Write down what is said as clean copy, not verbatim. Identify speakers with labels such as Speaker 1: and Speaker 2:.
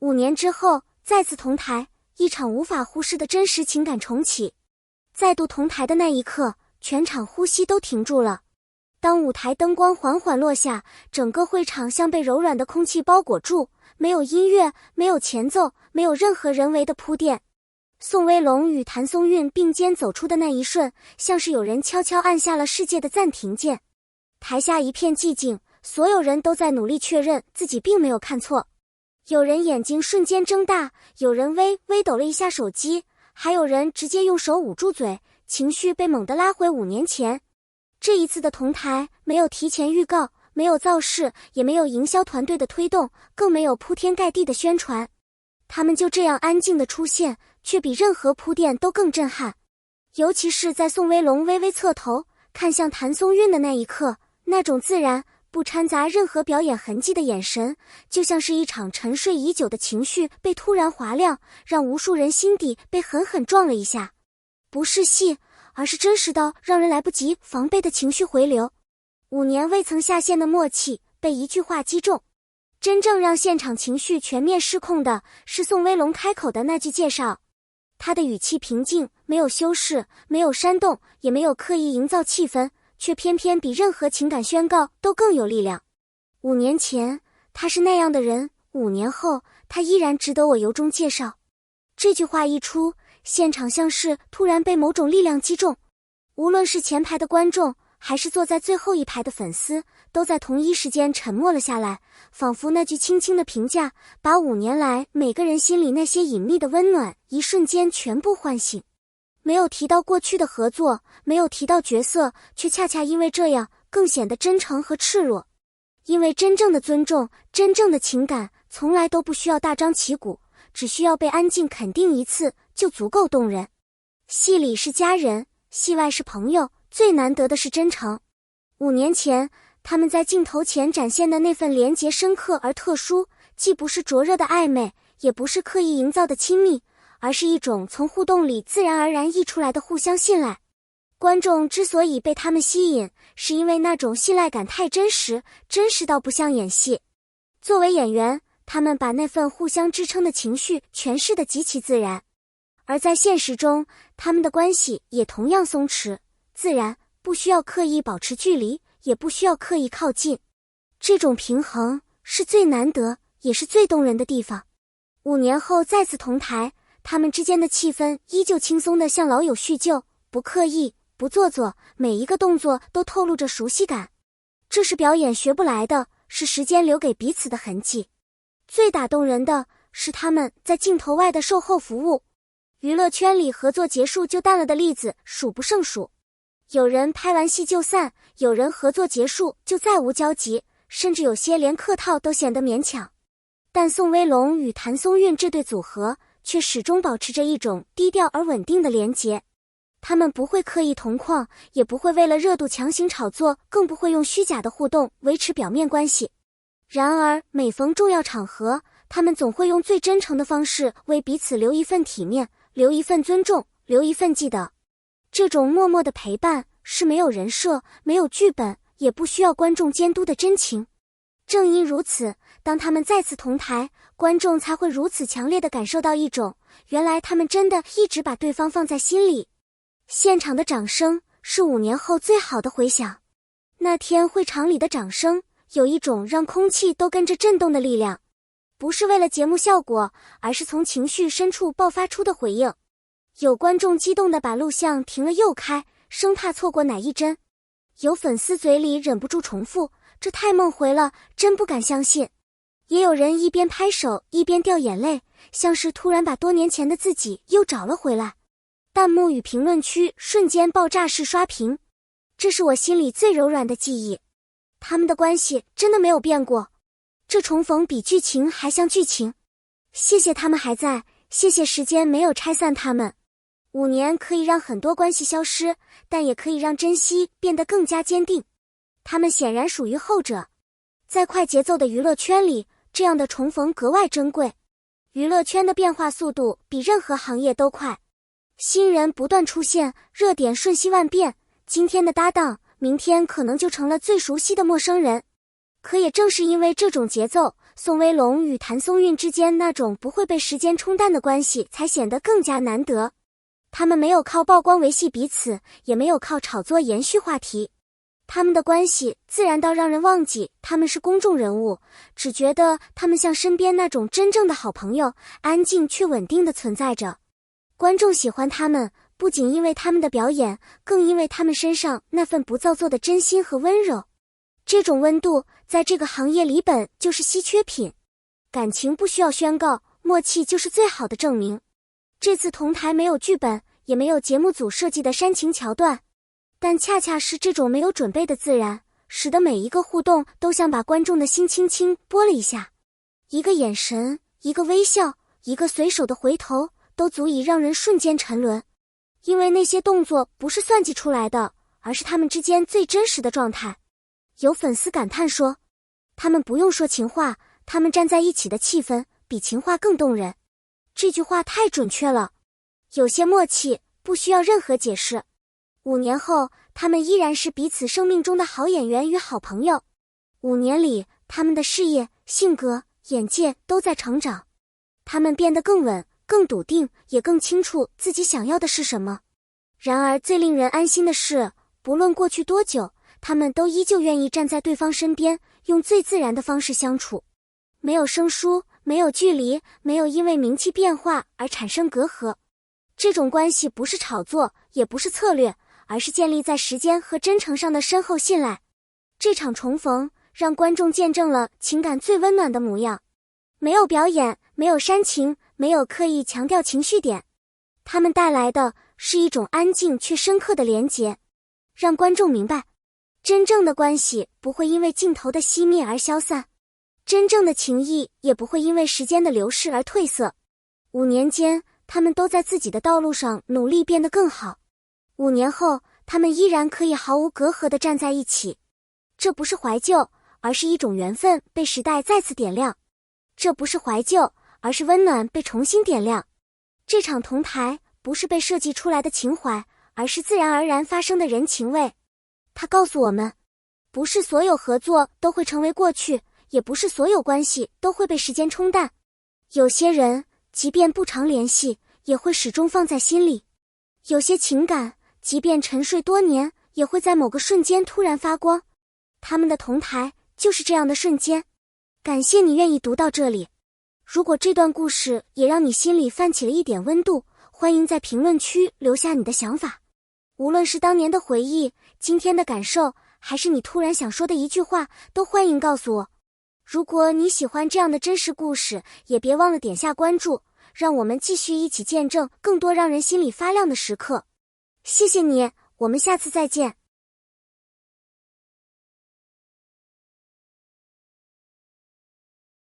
Speaker 1: 5年之后，再次同台，一场无法忽视的真实情感重启。再度同台的那一刻，全场呼吸都停住了。当舞台灯光缓缓落下，整个会场像被柔软的空气包裹住，没有音乐，没有前奏，没有任何人为的铺垫。宋威龙与谭松韵并肩走出的那一瞬，像是有人悄悄按下了世界的暂停键。台下一片寂静，所有人都在努力确认自己并没有看错。有人眼睛瞬间睁大，有人微微抖了一下手机，还有人直接用手捂住嘴，情绪被猛地拉回5年前。这一次的同台没有提前预告，没有造势，也没有营销团队的推动，更没有铺天盖地的宣传。他们就这样安静的出现，却比任何铺垫都更震撼。尤其是在宋威龙微微侧头看向谭松韵的那一刻，那种自然不掺杂任何表演痕迹的眼神，就像是一场沉睡已久的情绪被突然划亮，让无数人心底被狠狠撞了一下。不是戏，而是真实到让人来不及防备的情绪回流。5年未曾下线的默契被一句话击中。真正让现场情绪全面失控的是宋威龙开口的那句介绍。他的语气平静，没有修饰，没有煽动，也没有刻意营造气氛，却偏偏比任何情感宣告都更有力量。5年前他是那样的人，5年后他依然值得我由衷介绍。这句话一出，现场像是突然被某种力量击中，无论是前排的观众还是坐在最后一排的粉丝，都在同一时间沉默了下来，仿佛那句轻轻的评价把5年来每个人心里那些隐秘的温暖一瞬间全部唤醒。没有提到过去的合作，没有提到角色，却恰恰因为这样更显得真诚和赤裸。因为真正的尊重，真正的情感从来都不需要大张旗鼓，只需要被安静肯定一次就足够动人。戏里是家人，戏外是朋友，最难得的是真诚。5年前他们在镜头前展现的那份连结深刻而特殊，既不是灼热的暧昧，也不是刻意营造的亲密，而是一种从互动里自然而然溢出来的互相信赖。观众之所以被他们吸引，是因为那种信赖感太真实，真实到不像演戏。作为演员，他们把那份互相支撑的情绪诠释得极其自然。而在现实中，他们的关系也同样松弛、自然，不需要刻意保持距离，也不需要刻意靠近。这种平衡是最难得，也是最动人的地方。5年后再次同台，他们之间的气氛依旧轻松的像老友叙旧，不刻意，不做作，每一个动作都透露着熟悉感。这是表演学不来的，是时间留给彼此的痕迹。最打动人的是他们在镜头外的售后服务。娱乐圈里合作结束就淡了的例子数不胜数。有人拍完戏就散，有人合作结束就再无交集，甚至有些连客套都显得勉强。但宋威龙与谭松韵这对组合却始终保持着一种低调而稳定的连结。他们不会刻意同框，也不会为了热度强行炒作，更不会用虚假的互动维持表面关系。然而每逢重要场合，他们总会用最真诚的方式为彼此留一份体面，留一份尊重，留一份记得。这种默默的陪伴是没有人设，没有剧本，也不需要观众监督的真情。正因如此，当他们再次同台，观众才会如此强烈地感受到一种，原来他们真的一直把对方放在心里。现场的掌声是5年后最好的回响。那天会场里的掌声有一种让空气都跟着震动的力量，不是为了节目效果，而是从情绪深处爆发出的回应。有观众激动地把录像停了又开，生怕错过哪一帧。有粉丝嘴里忍不住重复，这太梦回了，真不敢相信。也有人一边拍手一边掉眼泪，像是突然把多年前的自己又找了回来。弹幕与评论区瞬间爆炸式刷屏，这是我心里最柔软的记忆。他们的关系真的没有变过，这重逢比剧情还像剧情。谢谢他们还在，谢谢时间没有拆散他们。5年可以让很多关系消失，但也可以让珍惜变得更加坚定。他们显然属于后者。在快节奏的娱乐圈里，这样的重逢格外珍贵。娱乐圈的变化速度比任何行业都快，新人不断出现，热点瞬息万变，今天的搭档，明天可能就成了最熟悉的陌生人。可也正是因为这种节奏，宋威龙与谭松韵之间那种不会被时间冲淡的关系才显得更加难得。他们没有靠曝光维系彼此，也没有靠炒作延续话题。他们的关系自然到让人忘记他们是公众人物，只觉得他们像身边那种真正的好朋友，安静却稳定地存在着。观众喜欢他们，不仅因为他们的表演，更因为他们身上那份不造作的真心和温柔。这种温度在这个行业里本就是稀缺品。感情不需要宣告，默契就是最好的证明。这次同台没有剧本，也没有节目组设计的煽情桥段，但恰恰是这种没有准备的自然，使得每一个互动都像把观众的心轻轻拨了一下。一个眼神，一个微笑，一个随手的回头，都足以让人瞬间沉沦。因为那些动作不是算计出来的，而是他们之间最真实的状态。有粉丝感叹说，他们不用说情话，他们站在一起的气氛比情话更动人。这句话太准确了，有些默契不需要任何解释。5年后，他们依然是彼此生命中的好演员与好朋友。5年里，他们的事业、性格、眼界都在成长。他们变得更稳、更笃定，也更清楚自己想要的是什么。然而最令人安心的是，不论过去多久，他们都依旧愿意站在对方身边，用最自然的方式相处。没有生疏，没有距离，没有因为名气变化而产生隔阂。这种关系不是炒作，也不是策略，而是建立在时间和真诚上的深厚信赖。这场重逢让观众见证了情感最温暖的模样。没有表演，没有煽情，没有刻意强调情绪点，他们带来的是一种安静却深刻的连结，让观众明白，真正的关系不会因为镜头的熄灭而消散，真正的情谊也不会因为时间的流逝而褪色。5年间，他们都在自己的道路上努力变得更好。5年后，他们依然可以毫无隔阂地站在一起。这不是怀旧，而是一种缘分被时代再次点亮。这不是怀旧，而是温暖被重新点亮。这场同台不是被设计出来的情怀，而是自然而然发生的人情味。它告诉我们，不是所有合作都会成为过去，也不是所有关系都会被时间冲淡。有些人，即便不常联系，也会始终放在心里。有些情感，即便沉睡多年，也会在某个瞬间突然发光。他们的同台就是这样的瞬间。感谢你愿意读到这里。如果这段故事也让你心里泛起了一点温度，欢迎在评论区留下你的想法。无论是当年的回忆，今天的感受，还是你突然想说的一句话，都欢迎告诉我。如果你喜欢这样的真实故事，也别忘了点下关注，让我们继续一起见证更多让人心里发亮的时刻。谢谢你，我们下次再见。